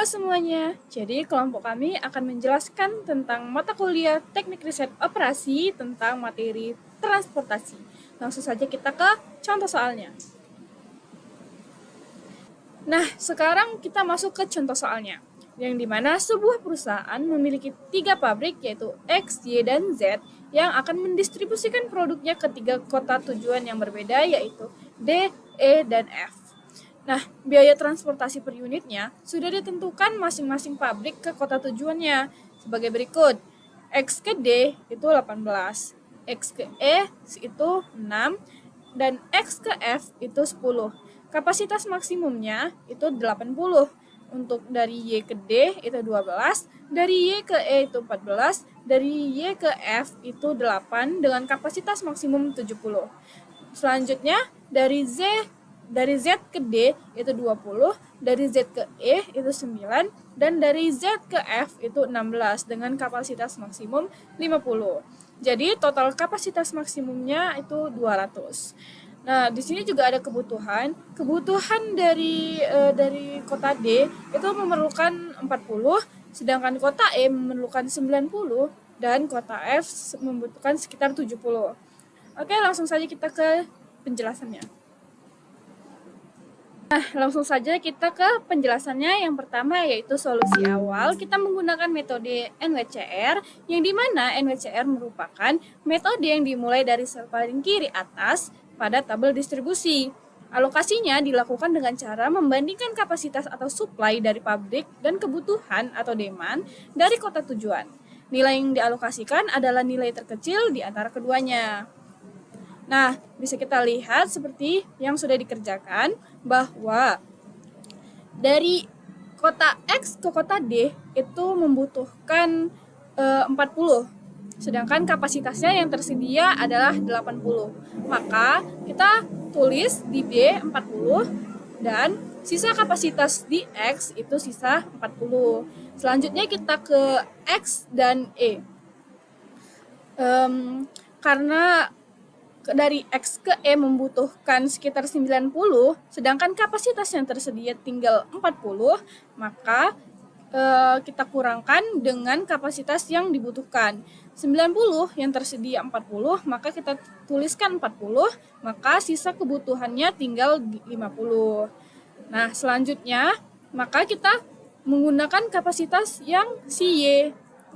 Halo semuanya, jadi kelompok kami akan menjelaskan tentang mata kuliah Teknik Riset Operasi tentang materi transportasi. Langsung saja kita ke contoh soalnya. Nah, sekarang kita masuk ke contoh soalnya, yang dimana sebuah perusahaan memiliki 3 pabrik yaitu X, Y, dan Z yang akan mendistribusikan produknya ke 3 kota tujuan yang berbeda yaitu D, E, dan F. Nah, biaya transportasi per unitnya sudah ditentukan masing-masing pabrik ke kota tujuannya sebagai berikut. X ke D itu 18, X ke E itu 6, dan X ke F itu 10. Kapasitas maksimumnya itu 80. Untuk dari Y ke D itu 12, dari Y ke E itu 14, dari Y ke F itu 8 dengan kapasitas maksimum 70. Selanjutnya dari Z ke D itu 20, dari Z ke E itu 9, dan dari Z ke F itu 16 dengan kapasitas maksimum 50. Jadi total kapasitas maksimumnya itu 200. Nah, di sini juga ada kebutuhan. Kebutuhan dari kota D itu memerlukan 40, sedangkan kota E memerlukan 90 dan kota F membutuhkan sekitar 70. Oke, langsung saja kita ke penjelasannya. Nah, langsung saja kita ke penjelasannya. Yang pertama yaitu solusi awal. Kita menggunakan metode NWCR, yang dimana NWCR merupakan metode yang dimulai dari sel paling kiri atas pada tabel distribusi. Alokasinya dilakukan dengan cara membandingkan kapasitas atau supply dari pabrik dan kebutuhan atau demand dari kota tujuan. Nilai yang dialokasikan adalah nilai terkecil di antara keduanya. Nah, bisa kita lihat seperti yang sudah dikerjakan bahwa dari kota X ke kota D itu membutuhkan 40, sedangkan kapasitasnya yang tersedia adalah 80. Maka kita tulis di D 40 dan sisa kapasitas di X itu sisa 40. Selanjutnya kita ke X dan E. Karena dari X ke E membutuhkan sekitar 90, sedangkan kapasitas yang tersedia tinggal 40, maka kita kurangkan dengan kapasitas yang dibutuhkan. 90 yang tersedia 40, maka kita tuliskan 40, maka sisa kebutuhannya tinggal 50. Nah, selanjutnya, maka kita menggunakan kapasitas yang si Y.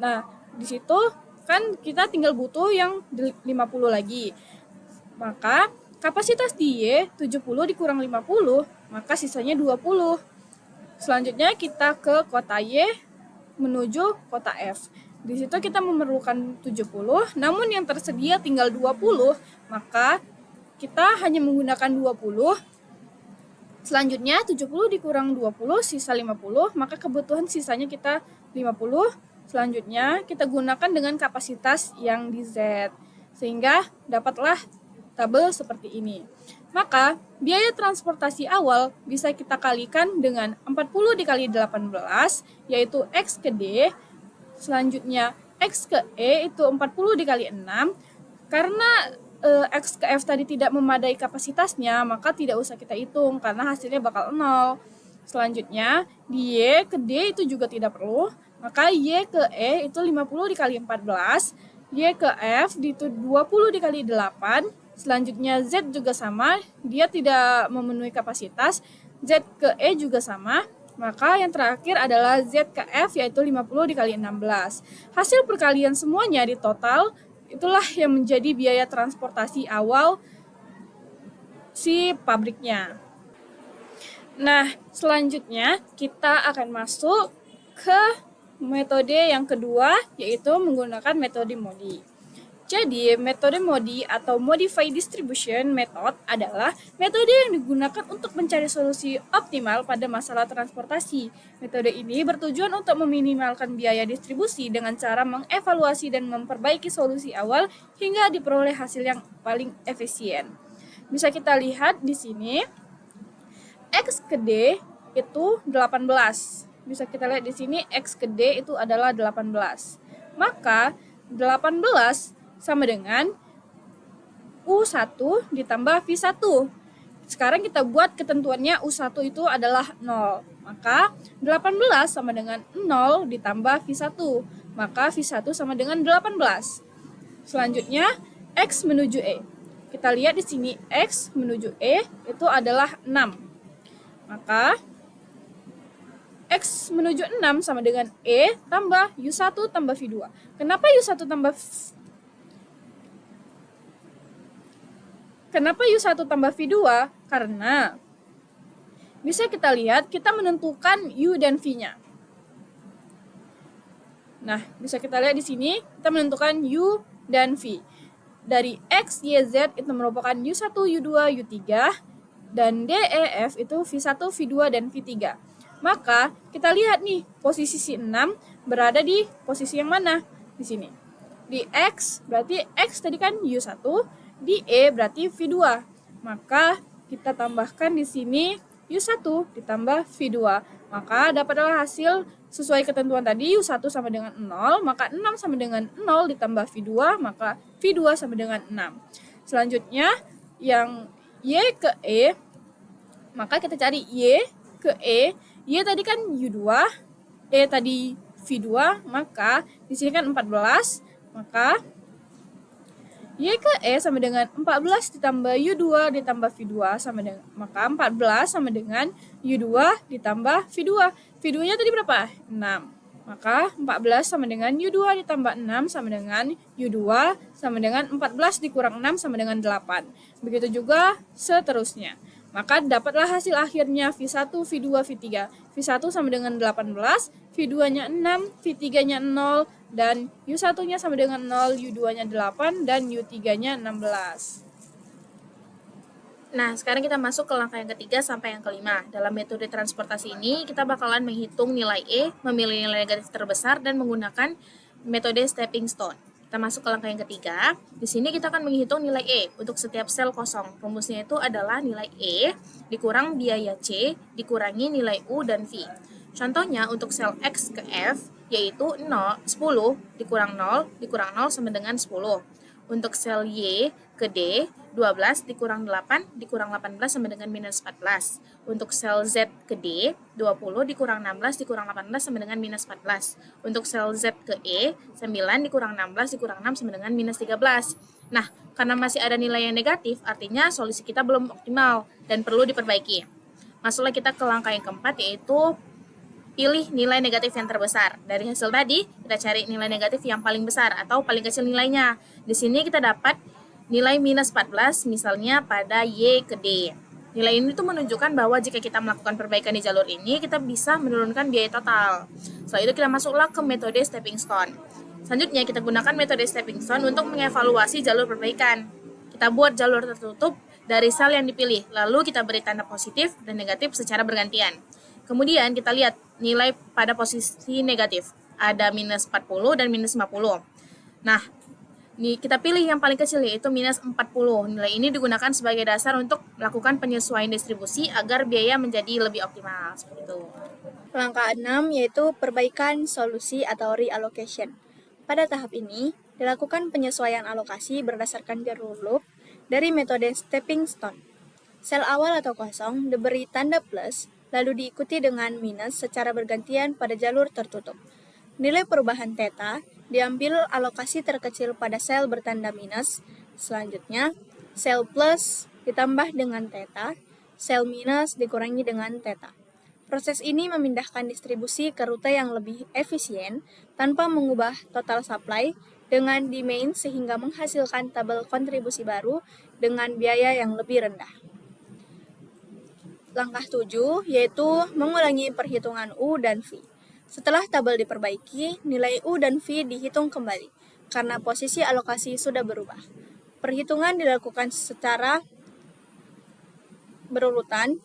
Nah, di situ kan kita tinggal butuh yang 50 lagi. Maka kapasitas di Y 70 dikurang 50, maka sisanya 20. Selanjutnya kita ke kota Y menuju kota F. Di situ kita memerlukan 70, namun yang tersedia tinggal 20, maka kita hanya menggunakan 20. Selanjutnya 70 dikurang 20 sisa 50, maka kebutuhan sisanya kita 50. Selanjutnya kita gunakan dengan kapasitas yang di Z, sehingga dapatlah tabel seperti ini. Maka biaya transportasi awal bisa kita kalikan dengan 40 dikali 18, yaitu X ke D. Selanjutnya X ke E itu 40 dikali 6. Karena X ke F tadi tidak memadai kapasitasnya, maka tidak usah kita hitung karena hasilnya bakal 0. Selanjutnya di Y ke D itu juga tidak perlu, maka Y ke E itu 50 dikali 14, Y ke F itu 20 dikali 8. Selanjutnya Z juga sama, dia tidak memenuhi kapasitas. Z ke E juga sama, maka yang terakhir adalah Z ke F yaitu 50 dikali 16. Hasil perkalian semuanya di total, itulah yang menjadi biaya transportasi awal si pabriknya. Nah, selanjutnya kita akan masuk ke metode yang kedua, yaitu menggunakan metode MODI. Jadi, metode MODI atau Modified Distribution Method adalah metode yang digunakan untuk mencari solusi optimal pada masalah transportasi. Metode ini bertujuan untuk meminimalkan biaya distribusi dengan cara mengevaluasi dan memperbaiki solusi awal hingga diperoleh hasil yang paling efisien. Bisa kita lihat di sini, X ke D itu 18. Bisa kita lihat di sini X ke D itu adalah 18. Maka 18 sama dengan U1 ditambah V1. Sekarang kita buat ketentuannya U1 itu adalah 0. Maka 18 sama dengan 0 ditambah V1. Maka V1 sama dengan 18. Selanjutnya, X menuju E. Kita lihat di sini X menuju E itu adalah 6. Maka X menuju 6 sama dengan E tambah U1 tambah V2. Kenapa U1 tambah V2? Karena bisa kita lihat kita menentukan U dan V-nya. Nah, bisa kita lihat di sini kita menentukan U dan V. Dari X, Y, Z itu merupakan U1, U2, U3 dan D, E, F itu V1, V2 dan V3. Maka kita lihat nih posisi si 6 berada di posisi yang mana? Di sini. Di X berarti X tadi kan U1, di E berarti V2. Maka kita tambahkan di sini U1 ditambah V2. Maka dapatlah hasil sesuai ketentuan tadi U1 sama dengan 0, maka 6 sama dengan 0 ditambah V2, maka V2 sama dengan 6. Selanjutnya yang Y ke E, maka kita cari Y ke E. Y tadi kan U2, E tadi V2, maka di sini kan 14, maka Y ke E sama dengan 14 ditambah U2 ditambah V2 sama dengan, maka 14 sama dengan U2 ditambah V2. V2-nya tadi berapa? 6. Maka 14 sama dengan U2 ditambah 6 sama dengan U2 sama dengan 14 dikurang 6 sama dengan 8. Begitu juga seterusnya. Maka dapatlah hasil akhirnya V1, V2, V3. V1 sama dengan 18, V2-nya 6, V3-nya 0, dan U1-nya sama dengan 0, U2-nya 8, dan U3-nya 16. Nah, sekarang kita masuk ke langkah yang ketiga sampai yang kelima. Dalam metode transportasi ini, kita bakalan menghitung nilai E, memilih nilai negatif terbesar, dan menggunakan metode stepping stone. Kita masuk ke langkah yang ketiga. Di sini kita akan menghitung nilai E untuk setiap sel kosong. Rumusnya itu adalah nilai E dikurang biaya C dikurangi nilai U dan V. Contohnya untuk sel X ke F, yaitu 10 dikurang 0 sama dengan 10. Untuk sel Y ke D, 12 dikurang 8 dikurang 18 sama dengan minus 14. Untuk sel Z ke D, 20 dikurang 16 dikurang 18 sama dengan minus 14. Untuk sel Z ke E, 9 dikurang 16 dikurang 6 sama dengan minus 13. Nah, karena masih ada nilai yang negatif, artinya solusi kita belum optimal dan perlu diperbaiki. Masuklah kita ke langkah yang keempat, yaitu pilih nilai negatif yang terbesar. Dari hasil tadi, kita cari nilai negatif yang paling besar atau paling kecil nilainya. Di sini kita dapat nilai minus 14 misalnya pada Y ke D. Nilai ini tuh menunjukkan bahwa jika kita melakukan perbaikan di jalur ini, kita bisa menurunkan biaya total. Setelah itu kita masuklah ke metode stepping stone. Selanjutnya kita gunakan metode stepping stone untuk mengevaluasi jalur perbaikan. Kita buat jalur tertutup dari sel yang dipilih, lalu kita beri tanda positif dan negatif secara bergantian. Kemudian kita lihat nilai pada posisi negatif. Ada minus 40 dan minus 50. Nah, kita pilih yang paling kecil yaitu minus 40. Nilai ini digunakan sebagai dasar untuk melakukan penyesuaian distribusi agar biaya menjadi lebih optimal. Seperti itu. Langkah 6 yaitu perbaikan solusi atau reallocation. Pada tahap ini, dilakukan penyesuaian alokasi berdasarkan jalur loop dari metode stepping stone. Sel awal atau kosong diberi tanda plus, lalu diikuti dengan minus secara bergantian pada jalur tertutup. Nilai perubahan theta diambil alokasi terkecil pada sel bertanda minus. Selanjutnya, sel plus ditambah dengan theta, sel minus dikurangi dengan theta. Proses ini memindahkan distribusi ke rute yang lebih efisien tanpa mengubah total supply dengan demand sehingga menghasilkan tabel kontribusi baru dengan biaya yang lebih rendah. Langkah 7 yaitu mengulangi perhitungan U dan V. Setelah tabel diperbaiki, nilai U dan V dihitung kembali karena posisi alokasi sudah berubah. Perhitungan dilakukan secara berurutan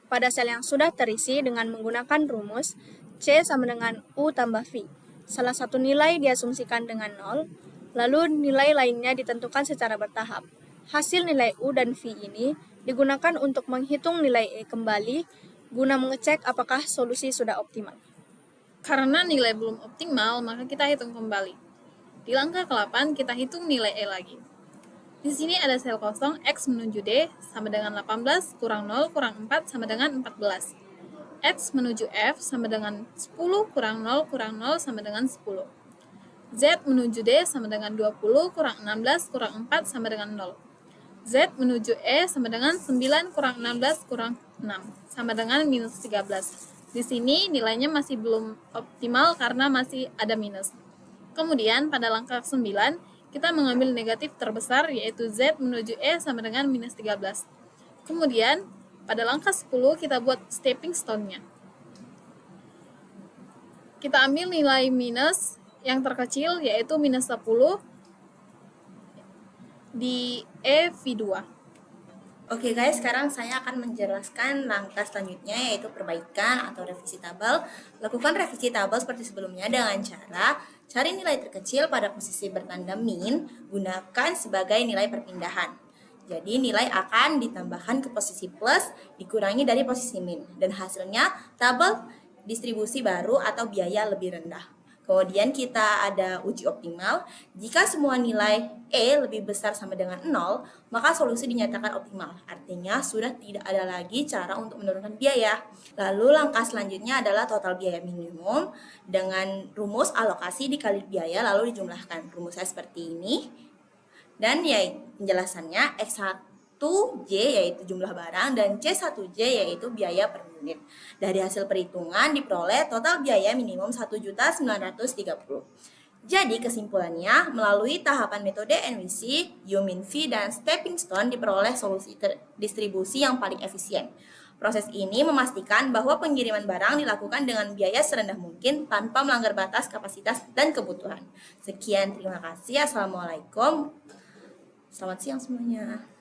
pada sel yang sudah terisi dengan menggunakan rumus C sama dengan U tambah V. Salah satu nilai diasumsikan dengan 0, lalu nilai lainnya ditentukan secara bertahap. Hasil nilai U dan V ini digunakan untuk menghitung nilai E kembali guna mengecek apakah solusi sudah optimal. Karena nilai belum optimal, maka kita hitung kembali. Di langkah ke-8, kita hitung nilai E lagi. Di sini ada sel kosong X menuju D sama dengan 18 kurang 0 kurang 4 sama dengan 14. X menuju F sama dengan 10 kurang 0 kurang 0 sama dengan 10. Z menuju D sama dengan 20 kurang 16 kurang 4 sama dengan 0. Z menuju E sama dengan 9 kurang 16 kurang 6 sama dengan minus 13. Di sini nilainya masih belum optimal karena masih ada minus. Kemudian pada langkah 9, kita mengambil negatif terbesar yaitu Z menuju E sama dengan minus 13. Kemudian pada langkah 10 kita buat stepping stone-nya. Kita ambil nilai minus yang terkecil yaitu minus 10 di EV2. Oke guys, sekarang saya akan menjelaskan langkah selanjutnya yaitu perbaikan atau revisi tabel. Lakukan revisi tabel seperti sebelumnya dengan cara cari nilai terkecil pada posisi bertanda min, gunakan sebagai nilai perpindahan. Jadi nilai akan ditambahkan ke posisi plus, dikurangi dari posisi min, dan hasilnya tabel distribusi baru atau biaya lebih rendah. Kemudian kita ada uji optimal. Jika semua nilai E lebih besar sama dengan 0, maka solusi dinyatakan optimal. Artinya sudah tidak ada lagi cara untuk menurunkan biaya. Lalu langkah selanjutnya adalah total biaya minimum dengan rumus alokasi dikali biaya lalu dijumlahkan. Rumusnya seperti ini. Dan ya penjelasannya X1J yaitu jumlah barang dan C1J yaitu biaya per unit. Dari hasil perhitungan diperoleh total biaya minimum 1.930. Jadi kesimpulannya, melalui tahapan metode NWC, U-Min V, dan Stepping Stone diperoleh solusi distribusi yang paling efisien. Proses ini memastikan bahwa pengiriman barang dilakukan dengan biaya serendah mungkin tanpa melanggar batas kapasitas dan kebutuhan. Sekian, terima kasih. Assalamualaikum. Selamat siang semuanya.